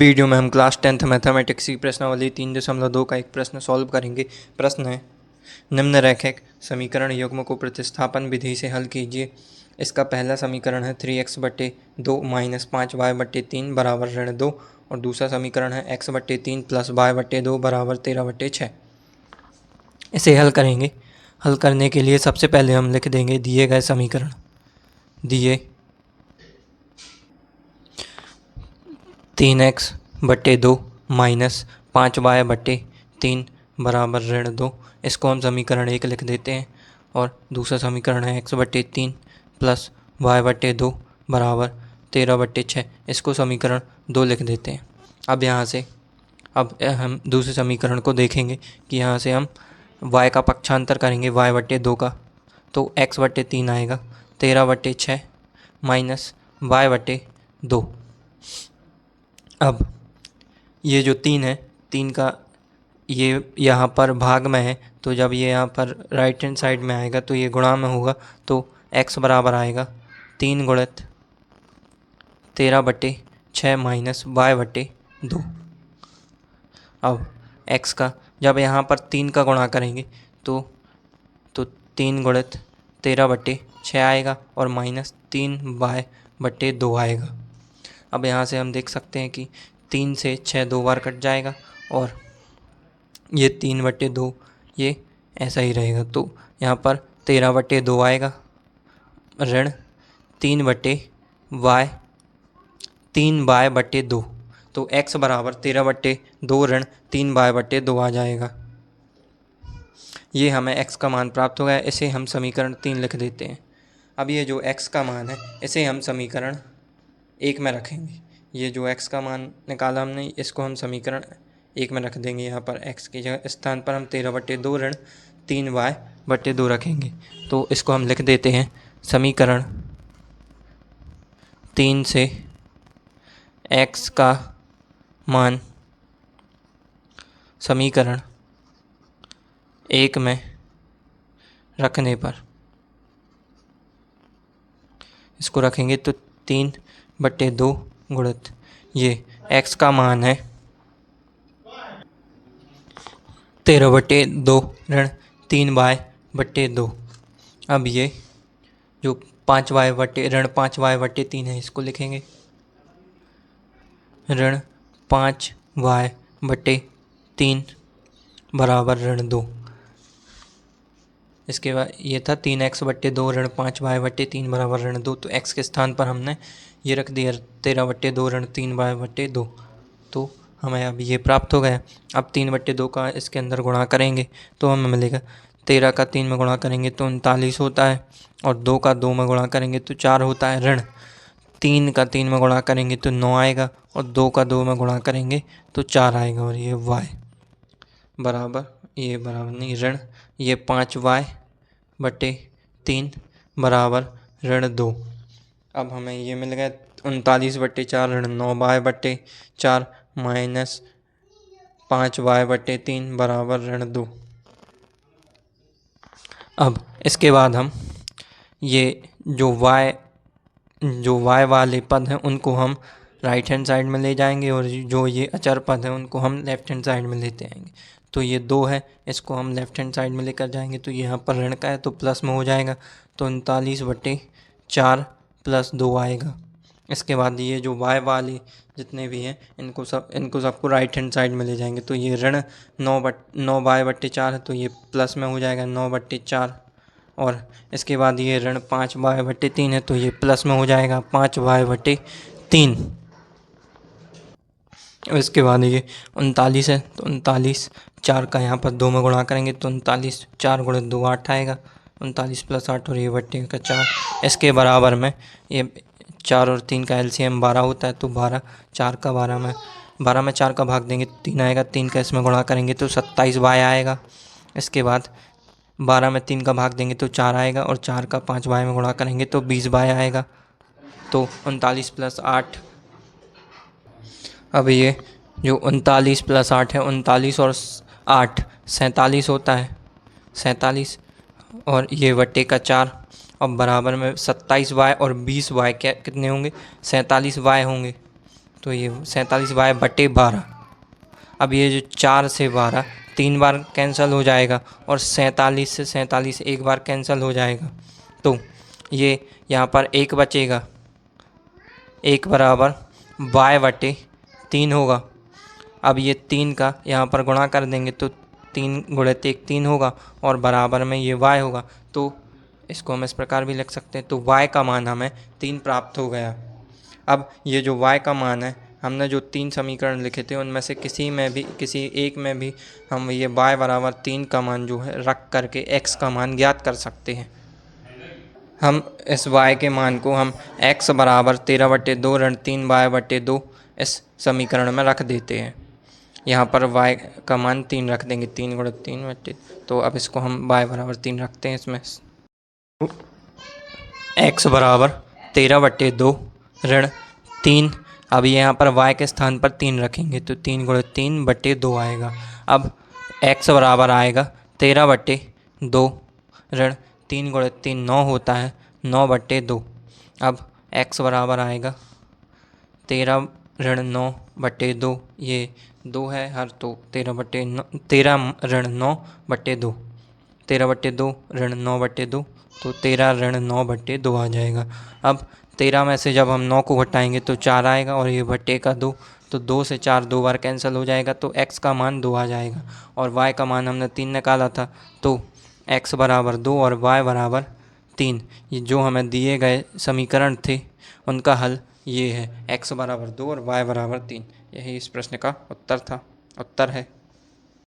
Video में हम class 10th mathematics की प्रश्नावली 3.2 का एक प्रश्न सॉल्व करेंगे। प्रश्न है, निम्नरेखिक समीकरण युग्म को प्रतिस्थापन विधि से हल कीजिए। इसका पहला समीकरण है 3x/2 माइनस 5y/3 बराबर ऋण 2 और दूसरा समीकरण है x/3 प्लस y/2 बराबर 13/6। इसे हल करेंगे। हल करने के लिए सबसे पहले हम लिख देंगे दिए गए समीकरण। दिए 3x/2 माइनस 5y/3 बराबर ऋण 2, इसको हम समीकरण 1 लिख देते हैं। और दूसरा समीकरण है x/3 प्लस y/2 बराबर 13/6, इसको समीकरण 2 लिख देते हैं। अब यहाँ से हम दूसरे समीकरण को देखेंगे कि यहाँ से हम y का पक्षांतर करेंगे y/2 का, तो x/3 आएगा 13/6 माइनस y/2। अब ये जो 3 है, 3 का ये यहाँ पर भाग में है, तो जब ये यहाँ पर राइट हैंड साइड में आएगा तो ये गुणा में होगा, तो x बराबर आएगा 3 गुणित 13/6 माइनस y/2। अब x का जब यहाँ पर 3 का गुणा करेंगे तो 3 गुणित 13/6 आएगा और माइनस 3y/2 आएगा। अब यहाँ से हम देख सकते हैं कि 3 से 6 दो बार कट जाएगा और ये 3/2 ये ऐसा ही रहेगा, तो यहाँ पर 13/2 आएगा ऋण 3y/2, तो x बराबर 13/2 ऋण 3y/2 आ जाएगा। ये हमें x का मान प्राप्त हो गया। इसे हम समीकरण 3 लिख देते हैं। अब ये जो x का मान है इसे हम समीकरण 1 में रखेंगे। ये जो x का मान निकाला हमने, इसको हम समीकरण 1 में रख देंगे। यहाँ पर x की जगह स्थान पर हम 13/2 ऋण 3y/2 रखेंगे। तो इसको हम लिख देते हैं समीकरण 3 से x का मान समीकरण 1 में रखने पर इसको रखेंगे तो 3/2 गुणित ये x का मान है 13/2 ऋण 3y/2। अब ये जो 5y/3 है इसको लिखेंगे ऋण 5y/3 बराबर ऋण 2। इसके बाद ये था 3x/2 ऋण 5y/3 बराबर ऋण 2, तो x के स्थान पर हमने ये रख दिया 13/2 ऋण 3y/2, तो हमें अब ये प्राप्त हो गया। अब 3/2 का इसके अंदर गुणा करेंगे तो हमें मिलेगा 13 का 3 में गुणा करेंगे तो 39 होता है, और 2 का 2 में गुणा करेंगे तो 4 होता है, ऋण 3 का 3 में गुणा करेंगे तो 9 आएगा, और 2 का 2 में गुणा करेंगे तो 4 आएगा। और ये y बराबर नहीं ऋण ये 5y/3 बराबर ऋण 2। अब हमें ये मिल गया 39/4 ऋण 9y/4 माइनस 5y/3 बराबर ऋण 2। अब इसके बाद हम ये जो y वाले पद हैं उनको हम राइट हैंड साइड में ले जाएंगे, और जो ये अचर पद हैं उनको हम लेफ़्ट हैंड साइड में लेते आएंगे। तो ये 2 है, इसको हम लेफ़्ट हैंड साइड में लेकर जाएंगे तो यहाँ पर ऋण का है तो प्लस में हो जाएगा, तो 39/4 प्लस 2 आएगा। इसके बाद ये जो y वाले जितने भी हैं इनको सबको राइट हैंड साइड में ले जाएंगे, तो ये ऋण 9y/4 है तो ये प्लस में हो जाएगा 9/4, और इसके बाद ये ऋण 5y/3 है तो ये प्लस में हो जाएगा 5y/3। और इसके बाद ये 39 है तो 39 4 का यहाँ पर 2 में गुणा करेंगे तो 39 4 गुणित 2 8 आएगा, 39 प्लस 8 और ये बट्टे का 4। इसके बराबर में ये 4 और 3 का एलसीएम 12 होता है, तो 12 में 4 का भाग देंगे तो 3 आएगा, 3 का इसमें गुणा करेंगे तो 27y आएगा। इसके बाद 12 में 3 का भाग देंगे तो 4 आएगा, और 4 का 5y में गुणा करेंगे तो 20y आएगा, तो 39 प्लस 8। अब ये जो 39 प्लस 8 है, 39 और 8 47 होता है, 47 और ये बट्टे का 4, और बराबर में 27y और 20y क्या कितने होंगे 47y होंगे। तो ये 47/12। अब ये जो 4 से 12 3 बार कैंसिल हो जाएगा और 47 से 47 एक बार कैंसिल हो जाएगा, तो ये यहाँ पर 1 बचेगा। 1 बराबर y/3 होगा। अब ये 3 का यहाँ पर गुणा कर देंगे तो 3 गुणित 1 3 होगा और बराबर में ये y होगा। तो इसको हम इस प्रकार भी लिख सकते हैं। तो y का मान हमें 3 प्राप्त हो गया। अब ये जो y का मान है, हमने जो 3 समीकरण लिखे थे उनमें से किसी एक में भी हम ये y बराबर 3 का मान जो है रख करके x का मान ज्ञात कर सकते हैं। हम इस y के मान को हम x बराबर 13/2 ऋण 3y/2 इस समीकरण में रख देते हैं। यहाँ पर y का मान 3 रख देंगे, 3 गुणित 3/2। तो अब इसको हम y बराबर 3 रखते हैं इसमें। x बराबर 13/2 ऋण 3। अब यहाँ पर y के स्थान पर 3 रखेंगे तो 3 गुणित 3/2 आएगा। अब x बराबर आएगा 13/2 ऋण 3 गुणित 3 9 होता है, 9/2। अब x बराबर आएगा 13 ऋण 9/2, ये 2 है हर, तो 13 ऋण 9/2, 13/2 ऋण 9/2, तो 13 ऋण 9/2 आ जाएगा। अब 13 में से जब हम 9 को घटाएंगे तो 4 आएगा और ये बट्टे का 2, तो 2 से 4 2 बार कैंसिल हो जाएगा, तो x का मान 2 आ जाएगा। और y का मान हमने 3 निकाला था, तो x बराबर 2 और y बराबर 3। ये जो हमें दिए गए समीकरण थे उनका हल ये है, x बराबर 2 और y बराबर 3। यही इस प्रश्न का उत्तर है।